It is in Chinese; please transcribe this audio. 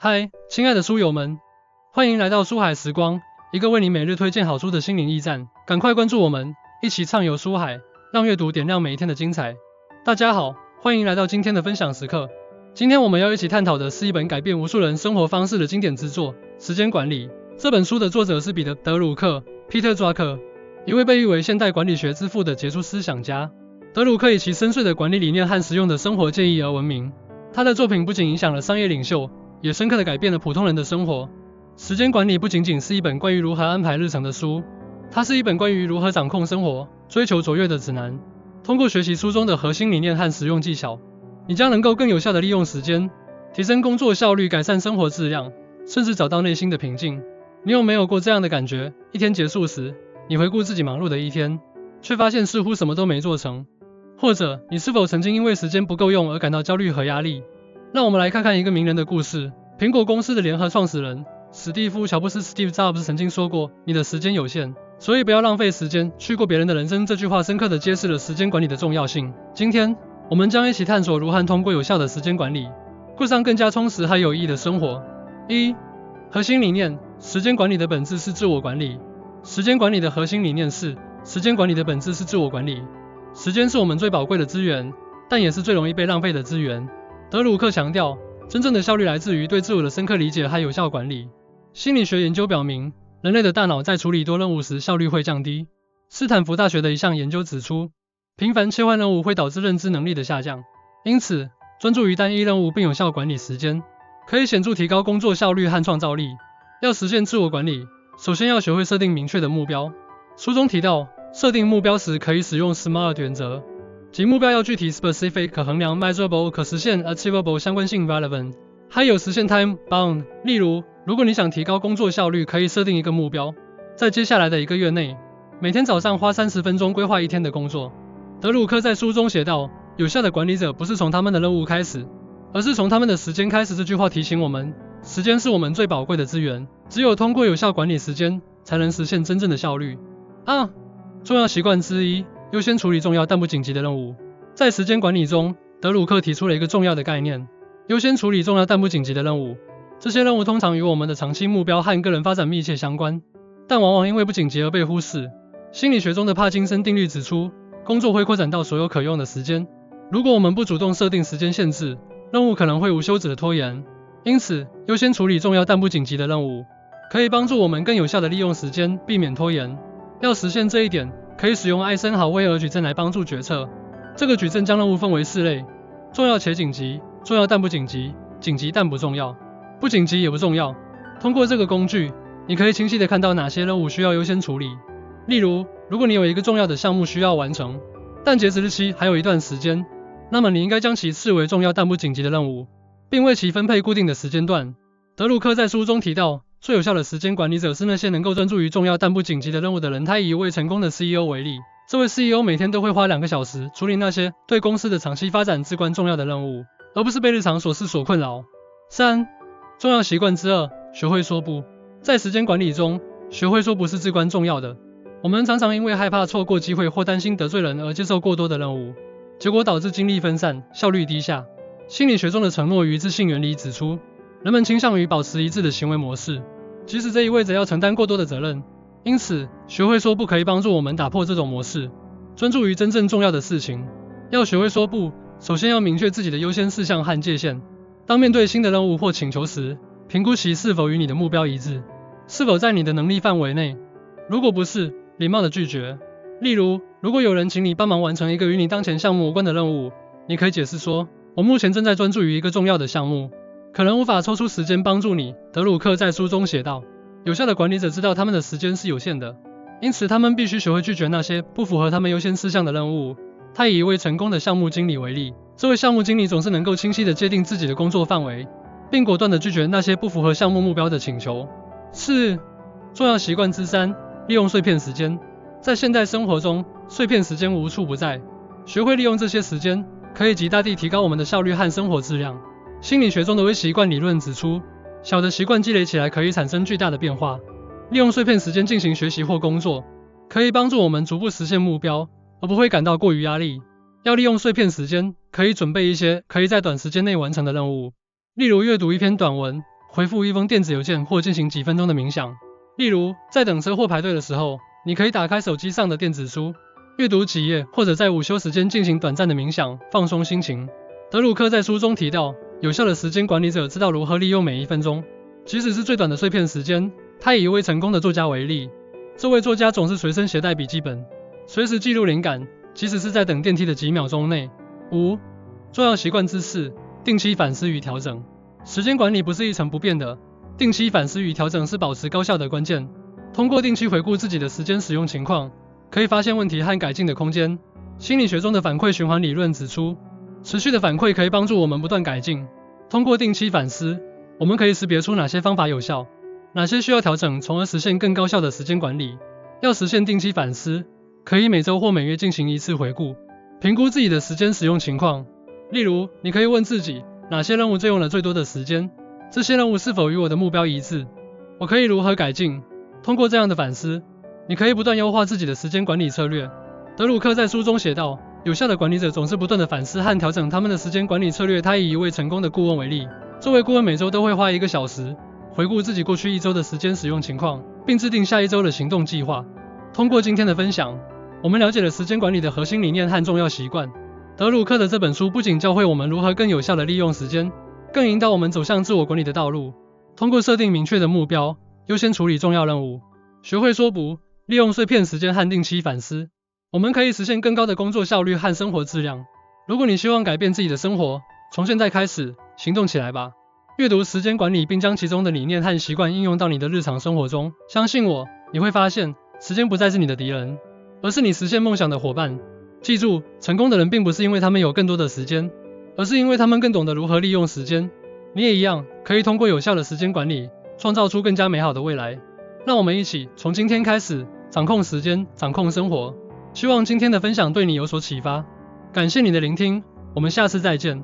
嗨，亲爱的书友们，欢迎来到书海时光，一个为你每日推荐好书的心灵驿站。赶快关注我们，一起畅游书海，让阅读点亮每一天的精彩。大家好，欢迎来到今天的分享时刻。今天我们要一起探讨的是一本改变无数人生活方式的经典之作《时间管理》。这本书的作者是彼得·德鲁克 （Peter Drucker），一位被誉为现代管理学之父的杰出思想家。德鲁克以其深邃的管理理念和实用的生活建议而闻名。他的作品不仅影响了商业领袖，也深刻地改变了普通人的生活。时间管理不仅仅是一本关于如何安排日程的书，它是一本关于如何掌控生活、追求卓越的指南。通过学习书中的核心理念和实用技巧，你将能够更有效地利用时间，提升工作效率，改善生活质量，甚至找到内心的平静。你有没有过这样的感觉？一天结束时，你回顾自己忙碌的一天，却发现似乎什么都没做成。或者，你是否曾经因为时间不够用而感到焦虑和压力？让我们来看看一个名人的故事。苹果公司的联合创始人史蒂夫·乔布斯 （Steve Jobs） 曾经说过：“你的时间有限，所以不要浪费时间去过别人的人生。”这句话深刻地揭示了时间管理的重要性。今天，我们将一起探索如何通过有效的时间管理，过上更加充实和有意义的生活。核心理念：时间管理的本质是自我管理。时间管理的核心理念是：时间管理的本质是自我管理。时间是我们最宝贵的资源，但也是最容易被浪费的资源。德鲁克强调，真正的效率来自于对自我的深刻理解和有效管理。心理学研究表明，人类的大脑在处理多任务时效率会降低。斯坦福大学的一项研究指出，频繁切换任务会导致认知能力的下降。因此，专注于单一任务并有效管理时间，可以显著提高工作效率和创造力。要实现自我管理，首先要学会设定明确的目标。书中提到，设定目标时可以使用 SMART 原则，即目标要具体 specific 可衡量 measurable 可实现 achievable 相关性 relevant， 还有实现 time bound。例如，如果你想提高工作效率，可以设定一个目标，在接下来的1个月内，每天早上花30分钟规划一天的工作。德鲁克在书中写道，有效的管理者不是从他们的任务开始，而是从他们的时间开始。这句话提醒我们，时间是我们最宝贵的资源，只有通过有效管理时间，才能实现真正的效率。重要习惯之一，优先处理重要但不紧急的任务。在时间管理中，德鲁克提出了一个重要的概念：优先处理重要但不紧急的任务。这些任务通常与我们的长期目标和个人发展密切相关，但往往因为不紧急而被忽视。心理学中的帕金森定律指出，工作会扩展到所有可用的时间。如果我们不主动设定时间限制，任务可能会无休止的拖延。因此，优先处理重要但不紧急的任务，可以帮助我们更有效地利用时间，避免拖延。要实现这一点，可以使用艾森豪威尔矩阵来帮助决策。这个矩阵将任务分为4类：重要且紧急、重要但不紧急、紧急但不重要、不紧急也不重要。通过这个工具，你可以清晰地看到哪些任务需要优先处理。例如，如果你有一个重要的项目需要完成，但截止日期还有一段时间，那么你应该将其视为重要但不紧急的任务，并为其分配固定的时间段。德鲁克在书中提到，最有效的时间管理者是那些能够专注于重要但不紧急的任务的人。他以一位成功的 CEO 为例，这位 CEO 每天都会花2个小时处理那些对公司的长期发展至关重要的任务，而不是被日常琐事所困扰。重要习惯之2，学会说不。在时间管理中，学会说不是至关重要的。我们常常因为害怕错过机会或担心得罪人而接受过多的任务，结果导致精力分散，效率低下。心理学中的承诺与一致性原理指出，人们倾向于保持一致的行为模式，即使这意味着要承担过多的责任。因此，学会说不可以帮助我们打破这种模式，专注于真正重要的事情。要学会说不，首先要明确自己的优先事项和界限。当面对新的任务或请求时，评估其是否与你的目标一致，是否在你的能力范围内。如果不是，礼貌地拒绝。例如，如果有人请你帮忙完成一个与你当前项目无关的任务，你可以解释说，我目前正在专注于一个重要的项目，可能无法抽出时间帮助你。德鲁克在书中写道，有效的管理者知道他们的时间是有限的，因此他们必须学会拒绝那些不符合他们优先事项的任务。他以一位成功的项目经理为例，这位项目经理总是能够清晰地界定自己的工作范围，并果断地拒绝那些不符合项目目标的请求。重要习惯之3，利用碎片时间。在现代生活中，碎片时间无处不在，学会利用这些时间，可以极大地提高我们的效率和生活质量。心理学中的微习惯理论指出，小的习惯积累起来可以产生巨大的变化。利用碎片时间进行学习或工作，可以帮助我们逐步实现目标，而不会感到过于压力。要利用碎片时间，可以准备一些可以在短时间内完成的任务，例如阅读一篇短文，回复一封电子邮件或进行几分钟的冥想。例如，在等车或排队的时候，你可以打开手机上的电子书，阅读几页，或者在午休时间进行短暂的冥想，放松心情。德鲁克在书中提到，有效的时间管理者知道如何利用每一分钟，即使是最短的碎片时间。他以一位成功的作家为例，这位作家总是随身携带笔记本，随时记录灵感，即使是在等电梯的几秒钟内。5. 重要习惯之4：定期反思与调整。时间管理不是一成不变的，定期反思与调整是保持高效的关键。通过定期回顾自己的时间使用情况，可以发现问题和改进的空间。心理学中的反馈循环理论指出，持续的反馈可以帮助我们不断改进。通过定期反思，我们可以识别出哪些方法有效，哪些需要调整，从而实现更高效的时间管理。要实现定期反思，可以每周或每月进行一次回顾，评估自己的时间使用情况。例如，你可以问自己，哪些任务最用了最多的时间？这些任务是否与我的目标一致？我可以如何改进？通过这样的反思，你可以不断优化自己的时间管理策略。德鲁克在书中写道，有效的管理者总是不断的反思和调整他们的时间管理策略。他以一位成功的顾问为例，这位顾问每周都会花1个小时，回顾自己过去1周的时间使用情况，并制定下1周的行动计划。通过今天的分享，我们了解了时间管理的核心理念和重要习惯。德鲁克的这本书不仅教会我们如何更有效地利用时间，更引导我们走向自我管理的道路。通过设定明确的目标，优先处理重要任务，学会说不，利用碎片时间和定期反思，我们可以实现更高的工作效率和生活质量。如果你希望改变自己的生活，从现在开始，行动起来吧。阅读时间管理，并将其中的理念和习惯应用到你的日常生活中。相信我，你会发现，时间不再是你的敌人，而是你实现梦想的伙伴。记住，成功的人并不是因为他们有更多的时间，而是因为他们更懂得如何利用时间。你也一样，可以通过有效的时间管理，创造出更加美好的未来。让我们一起从今天开始，掌控时间，掌控生活。希望今天的分享对你有所启发。感谢你的聆听，我们下次再见。